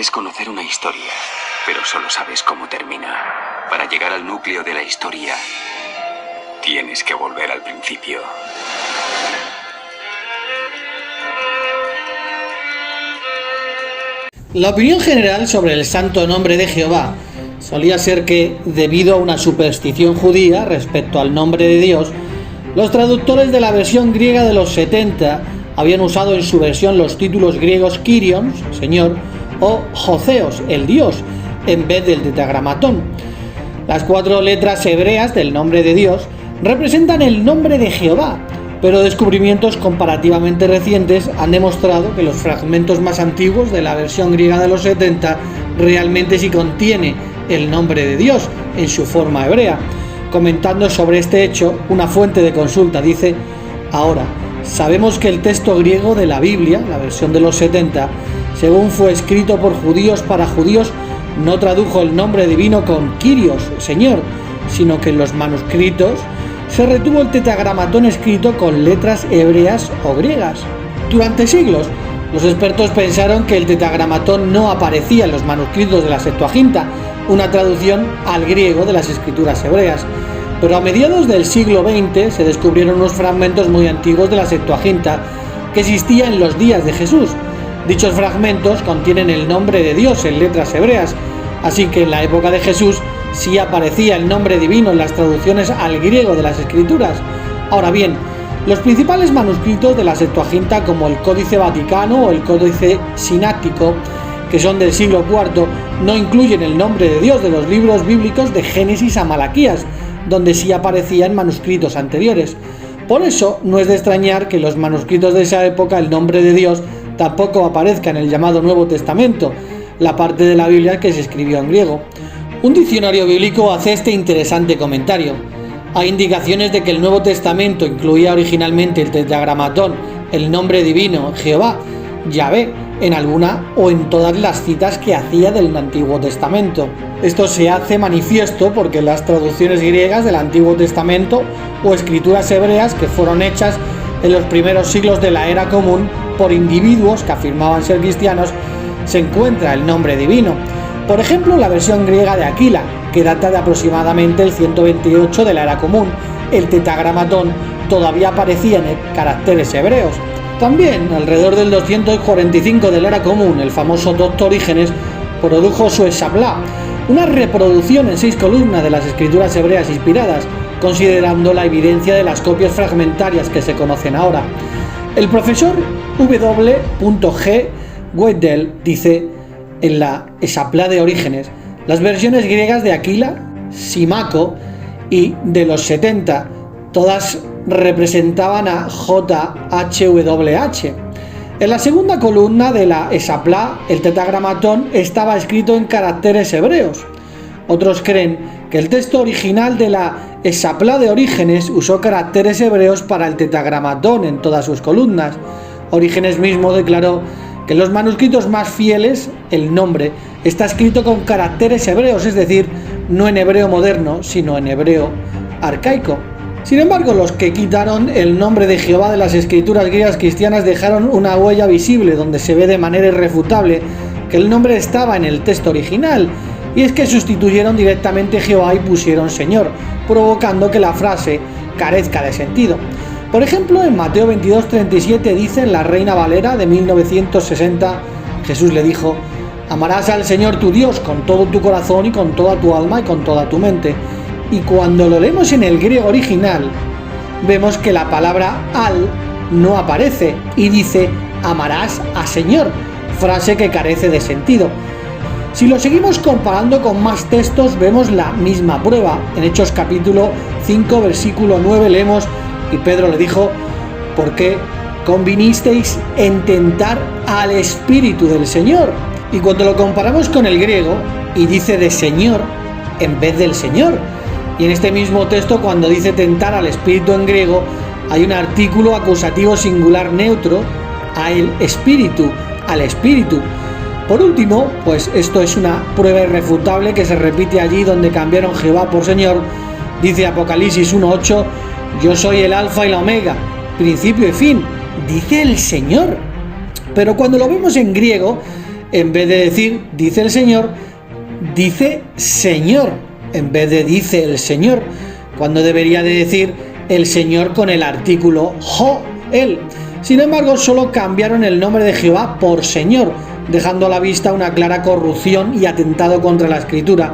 Crees conocer una historia, pero solo sabes cómo termina. Para llegar al núcleo de la historia, tienes que volver al principio. La opinión general sobre el santo nombre de Jehová solía ser que, debido a una superstición judía respecto al nombre de Dios, los traductores de la versión griega de los 70 habían usado en su versión los títulos griegos Kyrios, Señor, o Joseos, el Dios, en vez del tetragramatón. Las 4 letras hebreas del nombre de Dios representan el nombre de Jehová, pero descubrimientos comparativamente recientes han demostrado que los fragmentos más antiguos de la versión griega de los 70 realmente sí contiene el nombre de Dios en su forma hebrea. Comentando sobre este hecho, una fuente de consulta dice: ahora, sabemos que el texto griego de la Biblia, la versión de los 70, según fue escrito por judíos para judíos, no tradujo el nombre divino con Kyrios, Señor, sino que en los manuscritos se retuvo el tetragramatón escrito con letras hebreas o griegas. Durante siglos, los expertos pensaron que el tetragramatón no aparecía en los manuscritos de la Septuaginta, una traducción al griego de las escrituras hebreas. Pero a mediados del siglo XX se descubrieron unos fragmentos muy antiguos de la Septuaginta que existía en los días de Jesús. Dichos fragmentos contienen el nombre de Dios en letras hebreas, así que en la época de Jesús sí aparecía el nombre divino en las traducciones al griego de las escrituras. Ahora bien, los principales manuscritos de la Septuaginta, como el Códice Vaticano o el Códice Sináctico, que son del siglo IV, no incluyen el nombre de Dios de los libros bíblicos de Génesis a Malaquías, donde sí aparecía en manuscritos anteriores. Por eso no es de extrañar que en los manuscritos de esa época el nombre de Dios tampoco aparezca en el llamado Nuevo Testamento, la parte de la Biblia que se escribió en griego. Un diccionario bíblico hace este interesante comentario: hay indicaciones de que el Nuevo Testamento incluía originalmente el tetragramatón, el nombre divino, Jehová, Yahvé, en alguna o en todas las citas que hacía del Antiguo Testamento. Esto se hace manifiesto porque las traducciones griegas del Antiguo Testamento o escrituras hebreas que fueron hechas en los primeros siglos de la era común por individuos que afirmaban ser cristianos, se encuentra el nombre divino. Por ejemplo, la versión griega de Aquila, que data de aproximadamente el 128 de la era común. El tetragramatón todavía aparecía en caracteres hebreos. También, alrededor del 245 de la era común, el famoso Doctor Orígenes produjo su Hexaplá, una reproducción en 6 columnas de las escrituras hebreas inspiradas, considerando la evidencia de las copias fragmentarias que se conocen ahora. El profesor W.G. Weddell dice en la Hexaplá de Orígenes: las versiones griegas de Aquila, Simaco y de los 70, todas representaban a JHWH. En la segunda columna de la Hexaplá, el tetragramatón estaba escrito en caracteres hebreos. Otros creen que el texto original de la Hexaplá de Orígenes usó caracteres hebreos para el tetragramatón en todas sus columnas. Orígenes mismo declaró que en los manuscritos más fieles el nombre está escrito con caracteres hebreos, es decir, no en hebreo moderno, sino en hebreo arcaico. Sin embargo, los que quitaron el nombre de Jehová de las escrituras griegas cristianas dejaron una huella visible donde se ve de manera irrefutable que el nombre estaba en el texto original, y es que sustituyeron directamente Jehová y pusieron Señor, provocando que la frase carezca de sentido. Por ejemplo, en Mateo 22:37 dice en la Reina Valera de 1960, Jesús le dijo: amarás al Señor tu Dios con todo tu corazón y con toda tu alma y con toda tu mente. Y cuando lo leemos en el griego original, vemos que la palabra al no aparece y dice amarás a Señor, frase que carece de sentido. Si lo seguimos comparando con más textos, vemos la misma prueba. En Hechos capítulo 5, versículo 9 leemos: y Pedro le dijo: ¿por qué convinisteis en tentar al Espíritu del Señor? Y cuando lo comparamos con el griego, y dice de Señor en vez del Señor. Y en este mismo texto, cuando dice tentar al Espíritu en griego, hay un artículo acusativo singular neutro, a el Espíritu, al Espíritu. Por último, pues esto es una prueba irrefutable que se repite allí donde cambiaron Jehová por Señor. Dice Apocalipsis 1:8: yo soy el alfa y la omega, principio y fin, dice el Señor. Pero cuando lo vemos en griego, en vez de decir dice el Señor, dice Señor, en vez de dice el Señor, cuando debería de decir el Señor con el artículo jo, él. Sin embargo, solo cambiaron el nombre de Jehová por Señor, dejando a la vista una clara corrupción y atentado contra la Escritura.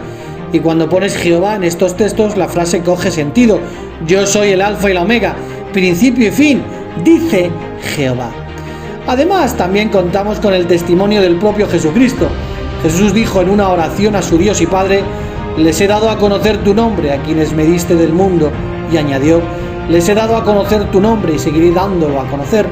Y cuando pones Jehová en estos textos, la frase coge sentido. Yo soy el alfa y la omega, principio y fin, dice Jehová. Además, también contamos con el testimonio del propio Jesucristo. Jesús dijo en una oración a su Dios y Padre: les he dado a conocer tu nombre a quienes me diste del mundo. Y añadió: les he dado a conocer tu nombre y seguiré dándolo a conocer.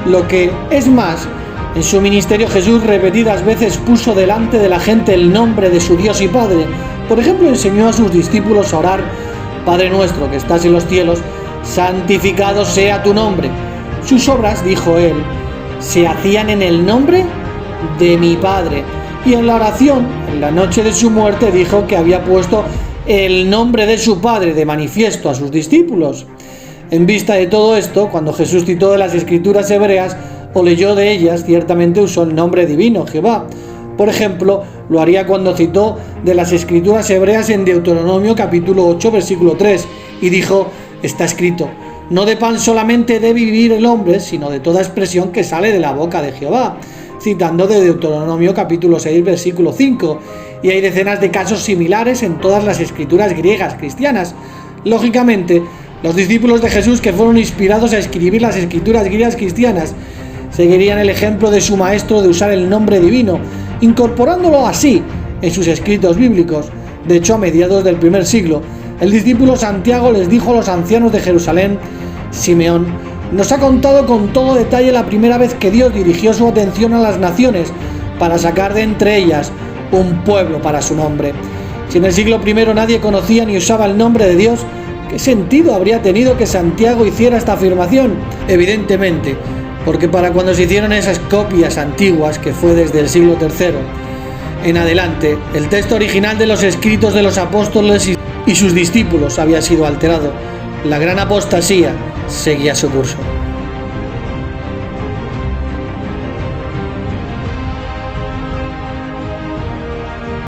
Lo que es más, en su ministerio Jesús repetidas veces puso delante de la gente el nombre de su Dios y Padre. Por ejemplo, enseñó a sus discípulos a orar: Padre nuestro que estás en los cielos, santificado sea tu nombre. Sus obras, dijo él, se hacían en el nombre de mi Padre. Y en la oración, en la noche de su muerte, dijo que había puesto el nombre de su Padre de manifiesto a sus discípulos. En vista de todo esto, cuando Jesús citó de las Escrituras hebreas o leyó de ellas, ciertamente usó el nombre divino, Jehová. Por ejemplo, lo haría cuando citó de las Escrituras hebreas en Deuteronomio capítulo 8, versículo 3, y dijo: está escrito, no de pan solamente debe vivir el hombre, sino de toda expresión que sale de la boca de Jehová, citando de Deuteronomio capítulo 6, versículo 5, y hay decenas de casos similares en todas las escrituras griegas cristianas. Lógicamente, los discípulos de Jesús que fueron inspirados a escribir las escrituras griegas cristianas seguirían el ejemplo de su maestro de usar el nombre divino, incorporándolo así en sus escritos bíblicos. De hecho, a mediados del primer siglo, el discípulo Santiago les dijo a los ancianos de Jerusalén: Simeón nos ha contado con todo detalle la primera vez que Dios dirigió su atención a las naciones para sacar de entre ellas un pueblo para su nombre. Si en el siglo I nadie conocía ni usaba el nombre de Dios, ¿qué sentido habría tenido que Santiago hiciera esta afirmación? Evidentemente, porque para cuando se hicieron esas copias antiguas, que fue desde el siglo III en adelante, el texto original de los escritos de los apóstoles y sus discípulos había sido alterado. La gran apostasía seguía su curso.